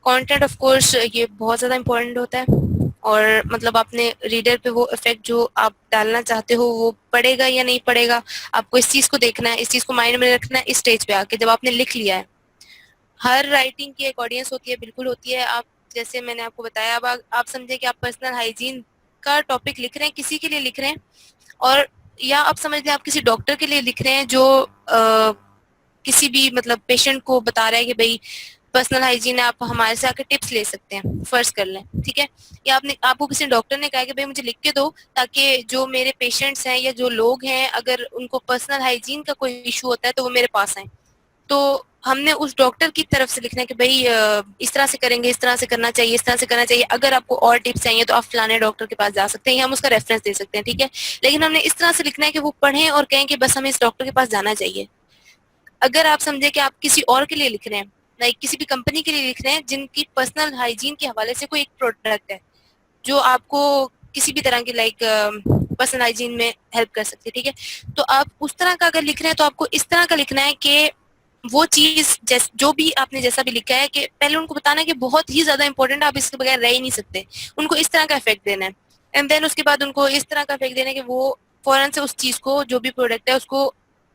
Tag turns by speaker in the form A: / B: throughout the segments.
A: Content of course ये बहुत ज़्यादा इम्पोर्टेंट होता है, और मतलब आपने रीडर पे वो इफेक्ट जो आप डालना चाहते हो वो पड़ेगा या नहीं पड़ेगा, आपको इस चीज़ को देखना है, इस चीज़ को माइंड में रखना है इस स्टेज पे आके जब आपने लिख लिया है। हर राइटिंग की एक ऑडियंस होती है, बिल्कुल होती है। आप जैसे मैंने आपको बताया, अब आप समझे कि आप पर्सनल हाइजीन का टॉपिक लिख रहे हैं, किसी के लिए लिख रहे हैं, और या आप समझ लें आप किसी डॉक्टर के लिए लिख रहे हैं जो किसी भी मतलब पेशेंट को बता रहा है कि भाई पर्सनल हाइजीन है, आप हमारे से आके टिप्स ले सकते हैं, फर्ज कर लें, ठीक है। या आपको किसी डॉक्टर ने कहा कि भाई मुझे लिख के दो ताकि जो मेरे पेशेंट्स हैं या जो लोग हैं अगर उनको पर्सनल हाइजीन का कोई इशू होता है तो वो मेरे पास आए। तो हमने उस डॉक्टर की तरफ से लिखना है कि भाई इस तरह से करेंगे, इस तरह से करना चाहिए, इस तरह से करना चाहिए, अगर आपको और टिप्स चाहिए तो आप फलाने डॉक्टर के पास जा सकते हैं, या हम उसका रेफरेंस दे सकते हैं, ठीक है। लेकिन हमने इस तरह से लिखना है कि वो पढ़ें और कहें कि बस हमें इस डॉक्टर के पास जाना चाहिए। अगर आप समझे कि आप किसी और के लिए लिख रहे हैं, लाइक किसी भी कंपनी के लिए लिख रहे हैं जिनकी पर्सनल हाइजीन के हवाले से कोई एक प्रोडक्ट है जो आपको किसी भी तरह की लाइक पर्सनल हाइजीन में हेल्प कर सकती है, ठीक है। तो आप उस तरह का अगर लिख रहे हैं तो आपको इस तरह का लिखना है कि वो चीज जो भी आपने जैसा भी लिखा है कि पहले उनको बताना है कि बहुत ही ज्यादा इंपॉर्टेंट, आप इसके बगैर रह ही नहीं सकते, उनको इस तरह का इफेक्ट देना है। एंड देन उसके बाद उनको इस तरह का इफेक्ट देना है कि वो फौरन से उस चीज को, जो भी प्रोडक्ट है उसको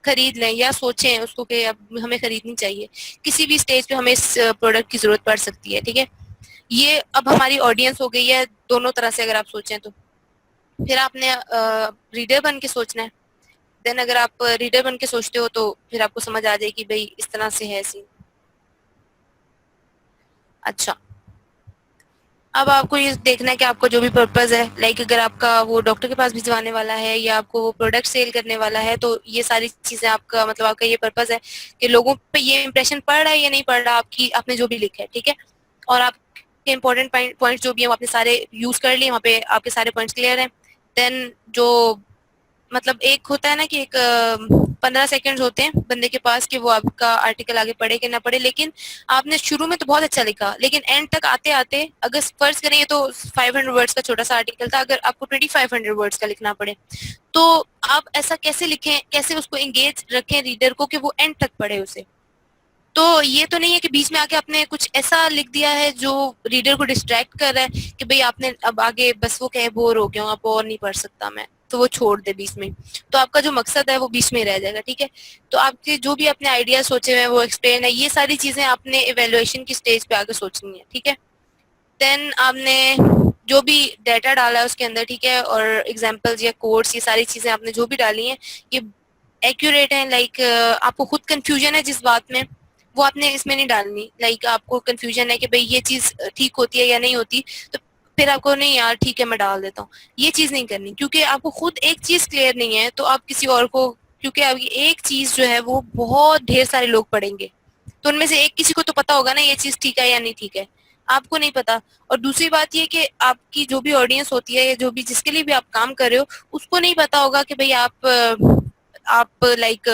A: खरीद लें या सोचें उसको कि अब हमें खरीदनी चाहिए, किसी भी स्टेज पे हमें इस प्रोडक्ट की जरूरत पड़ सकती है, ठीक है। ये अब हमारी ऑडियंस हो गई है दोनों तरह से अगर आप सोचें तो। फिर आपने रीडर बन के सोचना है। देन अगर आप रीडर बन के सोचते हो तो फिर आपको समझ आ जाएगी भाई इस तरह से है सीन। अच्छा, अब आपको ये देखना है कि आपका जो भी पर्पस है, लाइक अगर आपका वो डॉक्टर के पास भिजवाने वाला है या आपको वो प्रोडक्ट सेल करने वाला है, तो ये सारी चीजें आपका मतलब आपका ये पर्पस है कि लोगों पे ये इंप्रेशन पड़ रहा है या नहीं पड़ रहा आपकी, आपने जो भी लिखा है, ठीक है। और आपके इंपॉर्टेंट पॉइंट जो भी है वो आपने सारे यूज कर लिए, वहाँ पे आपके सारे पॉइंट्स क्लियर हैं। देन जो मतलब एक होता है ना कि एक 15 सेकंड्स होते हैं बंदे के पास कि वो आपका आर्टिकल आगे पढ़े कि ना पढ़े, लेकिन आपने शुरू में तो बहुत अच्छा लिखा, लेकिन एंड तक आते आते अगर फर्ज करें ये तो 500 वर्ड्स का छोटा सा आर्टिकल था, अगर आपको 2500 वर्ड्स का लिखना पड़े तो आप ऐसा कैसे लिखें, कैसे उसको एंगेज रखें रीडर को कि वो एंड तक पढ़े उसे। तो ये तो नहीं है कि बीच में आके आपने कुछ ऐसा लिख दिया है जो रीडर को डिस्ट्रैक्ट कर रहा है कि भाई आपने अब आगे बस वो कहे बोर हो गया हूँ अब और नहीं पढ़ सकता मैं, तो वो छोड़ दे बीच में। तो आपका जो मकसद है वो बीच में ही रह जाएगा, ठीक है। तो आपके जो भी अपने आइडिया सोचे हुए हैं वो एक्सप्लेन है, ये सारी चीजें आपने इवेल्युएशन की स्टेज पे आके सोचनी है, ठीक है। देन आपने जो भी डाटा डाला है उसके अंदर, ठीक है, और एग्जाम्पल्स या कोड्स, ये सारी चीजें आपने जो भी डाली हैं ये एक्यूरेट है, लाइक आपको खुद कंफ्यूजन है जिस बात में, वो आपने इसमें नहीं डालनी। लाइक आपको कंफ्यूजन है कि भाई ये चीज ठीक होती है या नहीं होती, तो फिर आपको नहीं यार ठीक है मैं डाल देता हूँ, ये चीज नहीं करनी, क्योंकि आपको खुद एक चीज क्लियर नहीं है तो आप किसी और को, क्योंकि आपकी एक चीज जो है वो बहुत ढेर सारे लोग पढ़ेंगे, तो उनमें से एक किसी को तो पता होगा ना ये चीज ठीक है या नहीं ठीक है, आपको नहीं पता। और दूसरी बात ये कि आपकी जो भी ऑडियंस होती है या जो भी जिसके लिए भी आप काम कर रहे हो उसको नहीं पता होगा कि भाई आप लाइक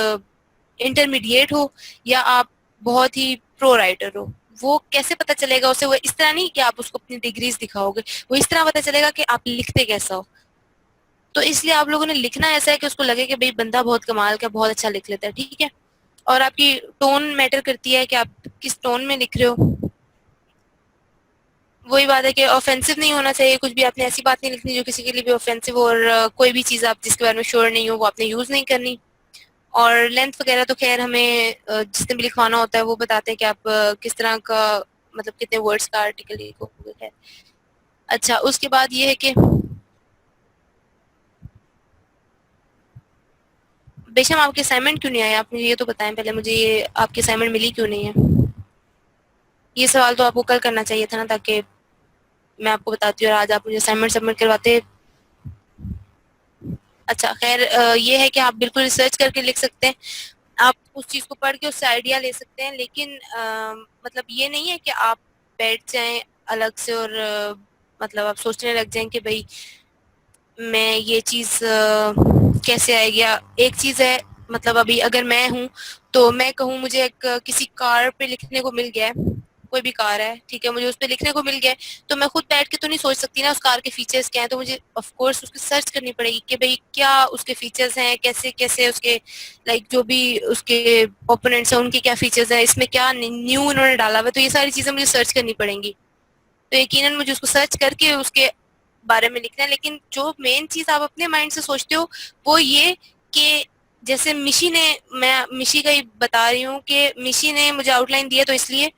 A: इंटरमीडिएट हो या आप बहुत ही प्रो राइटर हो। वो कैसे पता चलेगा उसे, वो इस तरह नहीं कि आप उसको अपनी डिग्रीज दिखाओगे, वो इस तरह पता चलेगा कि आप लिखते कैसा हो। तो इसलिए आप लोगों ने लिखना ऐसा है कि उसको लगे कि भाई बंदा बहुत कमाल का, बहुत अच्छा लिख लेता है, ठीक है। और आपकी टोन मैटर करती है कि आप किस टोन में लिख रहे हो। वही बात है कि ऑफेंसिव नहीं होना चाहिए, कुछ भी आपने ऐसी बात नहीं लिखनी जो किसी के लिए भी ऑफेंसिव हो, और कोई भी चीज़ आप जिसके बारे में श्योर नहीं हो वो आपने यूज़ नहीं करनी। और लेंथ वगैरह तो खैर हमें जिसने भी लिखवाना होता है वो बताते हैं कि आप किस तरह का मतलब कितने वर्ड्स का आर्टिकल लिखोगे, खैर। अच्छा, उसके बाद ये है कि बेशम आपके असाइनमेंट क्यों नहीं आए, आप मुझे ये तो बताएं पहले मुझे, ये आपकी असाइनमेंट मिली क्यों नहीं है। ये सवाल तो आपको कल करना चाहिए था ना, ताकि मैं आपको बताती हूँ और आज आप मुझे असाइनमेंट सबमिट करवाते। अच्छा खैर, ये है कि आप बिल्कुल रिसर्च करके लिख सकते हैं, आप उस चीज़ को पढ़ के उससे आइडिया ले सकते हैं, लेकिन मतलब ये नहीं है कि आप बैठ जाएं अलग से और मतलब आप सोचने लग जाएं कि भाई मैं ये चीज़ कैसे आएगी। एक चीज़ है, मतलब अभी अगर मैं हूँ तो मैं कहूँ मुझे एक किसी कार पे लिखने को मिल गया है, कोई भी कार है, ठीक है, मुझे उस पर लिखने को मिल गया है, तो मैं खुद बैठ के तो नहीं सोच सकती ना उस कार के फीचर्स क्या हैं, तो मुझे ऑफ कोर्स उसकी सर्च करनी पड़ेगी कि भाई क्या उसके फीचर्स हैं, कैसे कैसे उसके जो भी उसके ओपोनेंट्स हैं उनके क्या फीचर्स हैं, इसमें क्या न्यू उन्होंने डाला हुआ है, तो ये सारी चीजें मुझे सर्च करनी पड़ेंगी। तो यकीनन मुझे उसको सर्च करके उसके बारे में लिखना है। लेकिन जो मेन चीज आप अपने माइंड से सोचते हो वो ये कि जैसे मिशी ने, मैं मिशी का ही बता रही हूँ कि मिशी ने मुझे आउटलाइन दिया, तो इसलिए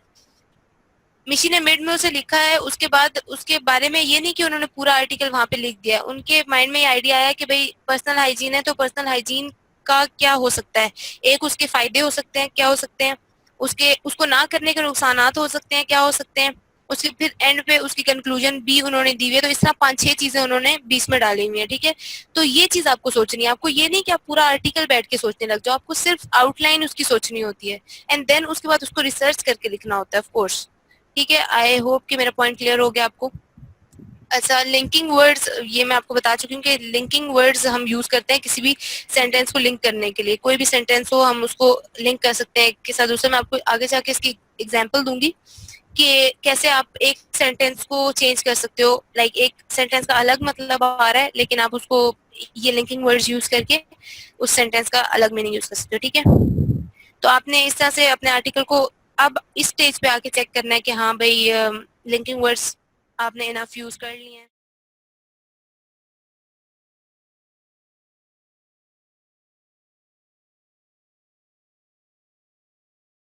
A: मिशी ने मिड में उसे लिखा है, उसके बाद उसके बारे में ये नहीं कि उन्होंने पूरा आर्टिकल वहां पे लिख दिया, उनके माइंड में ये आइडिया आया कि भाई पर्सनल हाइजीन है तो पर्सनल हाइजीन का क्या हो सकता है, एक उसके फायदे हो सकते हैं, क्या हो सकते हैं, उसके उसको ना करने के नुकसानात हो सकते हैं, क्या हो सकते हैं, उसके फिर एंड पे उसकी कंक्लूजन भी उन्होंने दी हुई है। तो इस तरह 5-6 चीजें उन्होंने 20 में डाली हुई है, ठीक है। तो ये चीज आपको सोचनी है, आपको ये नहीं कि आप पूरा आर्टिकल बैठ के सोचने लग जाओ, आपको सिर्फ आउटलाइन उसकी सोचनी होती है, एंड देन उसके बाद उसको रिसर्च करके लिखना होता है, ऑफ कोर्स। ठीक है, आई होप कि मेरा पॉइंट क्लियर हो गया आपको। अच्छा, लिंकिंग वर्ड्स, ये मैं आपको बता चुकी हूँ कि लिंकिंग वर्ड्स हम यूज करते हैं किसी भी सेंटेंस को लिंक करने के लिए, कोई भी सेंटेंस हो हम उसको लिंक कर सकते हैं एक के साथ दूसरे। मैं आपको आगे जाके इसकी एग्जांपल दूंगी कि कैसे आप एक सेंटेंस को चेंज कर सकते हो, लाइक एक सेंटेंस का अलग मतलब आ रहा है लेकिन आप उसको ये लिंकिंग वर्ड्स यूज करके उस सेंटेंस का अलग मीनिंग यूज कर सकते हो, ठीक है। तो आपने इस तरह से अपने आर्टिकल को अब इस स्टेज पे आके चेक करना है कि हाँ भाई लिंकिंग वर्ड्स आपने इनफ यूज कर लिए हैं।